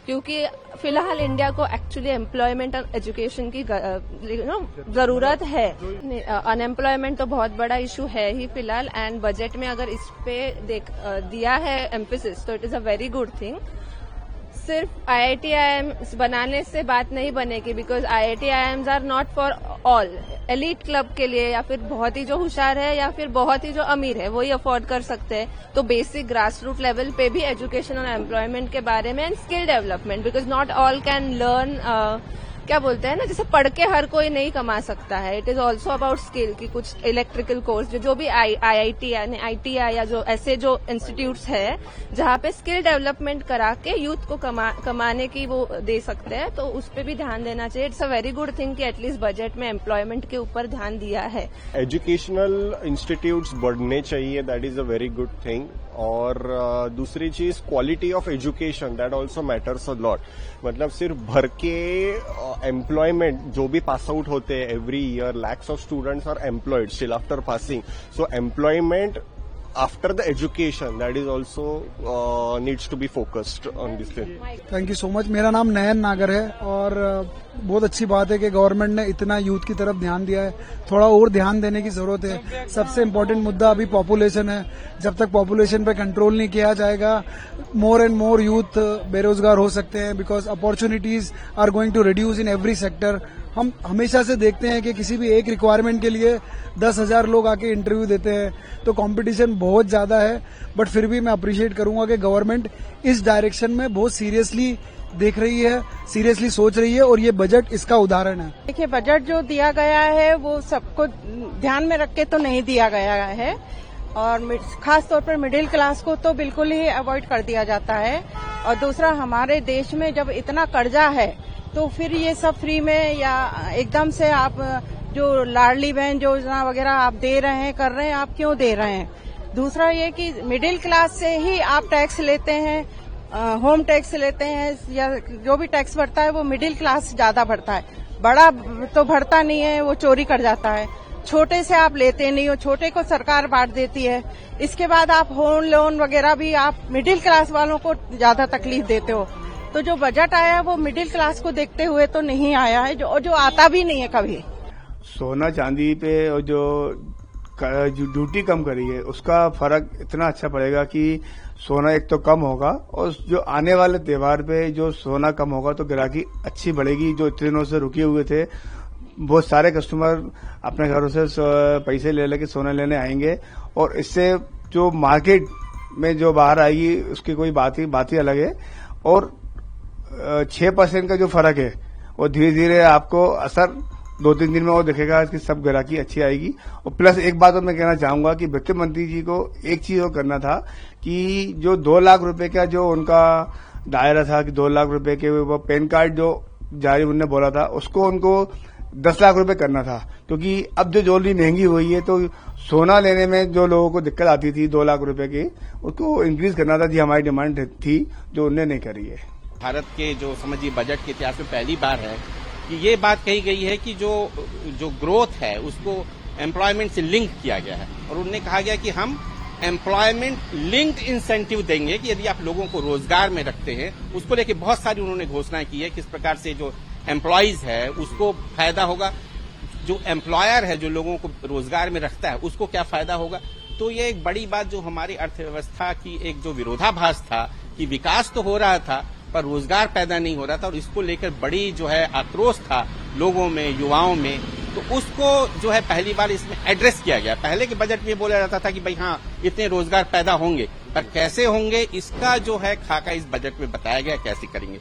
क्योंकि फिलहाल इंडिया को एक्चुअली एम्प्लॉयमेंट और एजुकेशन की जरूरत है। अनएम्प्लॉयमेंट तो बहुत बड़ा इशू है ही फिलहाल, एंड बजट में अगर इस पे दिया है एम्फेसिस तो it is a very good thing. सिर्फ IIT-IIMs बनाने से बात नहीं बनेगी, because IIT-IIMs are not for all. Elite club के लिए या फिर बहुत ही जो होशियार है या फिर बहुत ही जो अमीर है वही अफोर्ड कर सकते हैं। तो बेसिक ग्रास रूट लेवल पे भी एजुकेशन और एम्प्लॉयमेंट के बारे में and skill development, because not all can learn, क्या बोलते हैं ना, जैसे पढ़ के हर कोई नहीं कमा सकता है। It is also about skill की कुछ इलेक्ट्रिकल कोर्स जो भी IIT यानी ITI या जो ऐसे जो इंस्टीट्यूट्स है जहाँ पे स्किल डेवलपमेंट करा के यूथ को कमाने की वो दे सकते हैं, तो उस पर भी ध्यान देना चाहिए। It's a very good thing कि एटलीस्ट बजट में एम्प्लॉयमेंट के ऊपर ध्यान दिया है। एजुकेशनल इंस्टीट्यूट्स बढ़ने चाहिए, that is a very good thing. और दूसरी चीज quality of education, that also matters a lot. मतलब सिर्फ भर के एम्प्लॉयमेंट जो भी पास आउट होते हैं every year, lakhs of students are employed still after passing. So employment after the education, that is also needs to be focused on this thing. Thank you so much. मेरा नाम नयन नागर है और बहुत अच्छी बात है कि गवर्नमेंट ने इतना यूथ की तरफ ध्यान दिया है। थोड़ा और ध्यान देने की जरूरत है। सबसे इम्पोर्टेंट मुद्दा अभी पॉपुलेशन है। जब तक पॉपुलेशन पे कंट्रोल नहीं किया जाएगा, मोर एंड मोर यूथ बेरोजगार हो सकते हैं, because opportunities are going to reduce in every sector. हम हमेशा से देखते हैं कि किसी भी एक रिक्वायरमेंट के लिए 10,000 लोग आके इंटरव्यू देते हैं, तो कंपटीशन बहुत ज्यादा है। बट फिर भी मैं अप्रिशिएट करूंगा कि गवर्नमेंट इस डायरेक्शन में बहुत सीरियसली देख रही है, सीरियसली सोच रही है, और ये बजट इसका उदाहरण है। देखिए, बजट जो दिया गया है वो सबको ध्यान में रख के तो नहीं दिया गया है, और खास तौर पर मिडिल क्लास को तो बिल्कुल ही अवॉइड कर दिया जाता है। और दूसरा, हमारे देश में जब इतना कर्जा है तो फिर ये सब फ्री में या एकदम से आप जो लाडली बहन योजना वगैरह आप दे रहे हैं, कर रहे हैं, आप क्यों दे रहे हैं? दूसरा ये कि मिडिल क्लास से ही आप टैक्स लेते हैं, होम टैक्स लेते हैं, या जो भी टैक्स भरता है वो मिडिल क्लास ज्यादा भरता है। बड़ा तो भरता नहीं है, वो चोरी कर जाता है। छोटे से आप लेते नहीं हो, छोटे को सरकार बांट देती है। इसके बाद आप होम लोन वगैरह भी आप मिडिल क्लास वालों को ज्यादा तकलीफ देते हो। तो जो बजट आया है वो मिडिल क्लास को देखते हुए तो नहीं आया है, जो आता भी नहीं है कभी। सोना चांदी पे जो ड्यूटी कम करी है उसका फर्क इतना अच्छा पड़ेगा कि सोना एक तो कम होगा, और जो आने वाले त्योहार पे जो सोना कम होगा तो ग्राहकी अच्छी बढ़ेगी। जो इतने दिनों से रुके हुए थे, बहुत सारे कस्टमर अपने घरों से पैसे ले लेके सोना लेने आएंगे, और इससे जो मार्केट में जो बाहर आएगी उसकी कोई बात ही अलग है। और 6% का जो फर्क है वो धीरे धीरे आपको असर 2-3 दिन में वो दिखेगा कि सब ग्राहकी अच्छी आएगी। और प्लस एक बात और मैं कहना चाहूंगा कि वित्त मंत्री जी को एक चीज और करना था कि जो 2 लाख रुपए का जो उनका दायरा था कि 2 लाख रुपए के वो पैन कार्ड जो जारी उन्होंने बोला था, उसको उनको 10 लाख रुपए करना था। क्योंकि अब जो ज्वेलरी महंगी हुई है तो सोना लेने में जो लोगों को दिक्कत आती थी 2 लाख रुपए की, उसको इंक्रीज करना था, जी हमारी डिमांड थी, जो उन्होंने नहीं करी है। भारत के जो समझिए बजट के इतिहास में पहली बार है कि ये बात कही गई है कि जो ग्रोथ है उसको एम्प्लॉयमेंट से लिंक किया गया है, और उन्होंने कहा गया कि हम एम्प्लॉयमेंट लिंक्ड इंसेंटिव देंगे कि यदि आप लोगों को रोजगार में रखते हैं। उसको लेके बहुत सारी उन्होंने घोषणाएं की है, किस प्रकार से जो एम्प्लॉयज है उसको फायदा होगा, जो एम्प्लॉयर है जो लोगों को रोजगार में रखता है उसको क्या फायदा होगा। तो ये एक बड़ी बात जो हमारी अर्थव्यवस्था की एक जो विरोधाभास था कि विकास तो हो रहा था पर रोजगार पैदा नहीं हो रहा था, और इसको लेकर बड़ी जो है आक्रोश था लोगों में, युवाओं में, तो उसको जो है पहली बार इसमें एड्रेस किया गया। पहले के बजट में बोला जाता था कि भाई हाँ इतने रोजगार पैदा होंगे, पर कैसे होंगे इसका जो है खाका इस बजट में बताया गया, कैसे करेंगे।